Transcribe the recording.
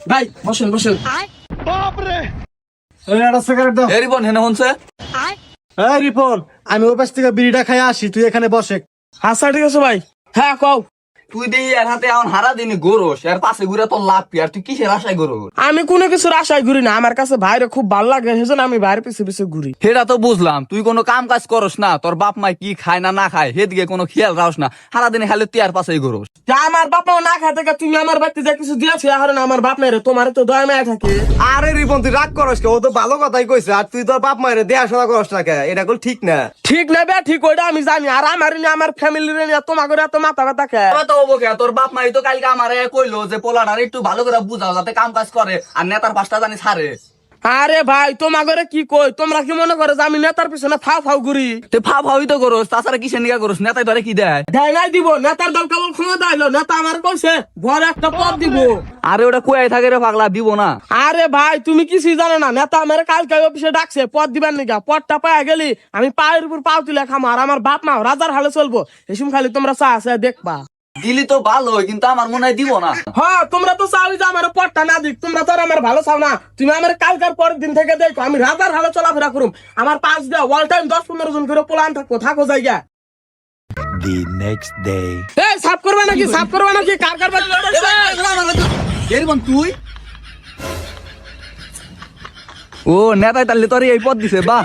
ভাই বসেন বসেন। রিপন হেনে হনছে রিপন, আমি ওই পাশ থেকে বিড়িটা খাই আসি, তুই এখানে বসে। আচ্ছা ঠিক আছে ভাই। হ্যাঁ কও। তুই দেখি এর হাতে এখন হারা দিনই গরস এর পাশে ঘুরে তোর লাভ কি আর তুই কিসের আশায় গরস? আমি কোনো কিছুর আশায় ঘুরি না, আমার কাছে ভাইরে খুব ভালো লাগে, সেজন্য আমি ভাইয়ের পিছে পিছে ঘুরি। সেটা তো বুঝলাম, তুই কোনো কাম কাজ করস না, তোর বাপ মাই কি খায় না না খায় সেদিকে কোনো খেয়াল রাখস না, সারা দিনে খালি তুই আর পাশেই গরস। তা আমার বাপ মা না খায় থেকে তুমি আমার বাড়িতে যা কিছু দিয়েছো, এখন আমার বাপ নাই রে, তোমার তো দয়া মায়া থাকে। আরে রিপন, তুই রাগ করস কে? ও তো ভালো কথাই কইছে, আর তুই তোর বাপ মায়ের দেখাশোনা করস না কে? এটা কল ঠিক না। ঠিক না বে ঠিক, ওইটা আমি জানি। আর আমার নিয়ে আমার ফ্যামিলির নিয়ে তোমার করে এত মাথা ব্যথা খায়। তো হবো কে, তোর বাপ মাই তো কালকে আমারে কইলো যে পোলাটার একটু ভালো করে বুঝাও যাতে কাম কাজ করে আর নেতার পাঁচটা জানি ছাড়ে। আরে ভাই তোমার করে কি কই, তোমরা কি মনে করো যে আমি নেতার পিছনে ফাও ফাও ঘুরি? তুই ভাবি তো করস, তাছাড়া কিসের নিকা করস? নেতাই ধরে কি দেয়? দেয় নাই দিব, নেতার দল কেবল ক্ষমতা আইলো, নেতা আমার কইছে বড় একটা পদ দিব। আরে ওটা কুয়াই থাকে রে পাগলা, দিব না। আরে ভাই তুমি কিছুই জানো না, নেতা আমার কালকে অফিসে ডাকছে পদ দিবেন নাকি। পদটা পায়ে গেলি আমি পায়ের উপর পাও তুলে খামো, আর আমার বাপ মা রাজার হালে চলবো। এসম খালি তোমরা চা আছে দেখবা। দিলি তো ভালো, কিন্তু আমার মনে হয় দিব না। হ্যাঁ তোমরা তো চাও যে আমার পদটা না দিক, তোমরা তো আর আমার ভালো চাও না। তুমি আমার কালকার পরের দিন থেকে দেখো আমি রাজার হালে চলাফেরা করুম, আমার পাঁচ দেওয়া অল টাইম 10-15 জন করে পোলান থাকবো, থাকো জায়গা। The next day. এই সাফ করবে নাকি, সাফ করবে নাকি? কার কার বাড়ি লড়াইছে? এরকম তুই ও নেতাই তাহলে তোর এই পদ দিছে, বাহ।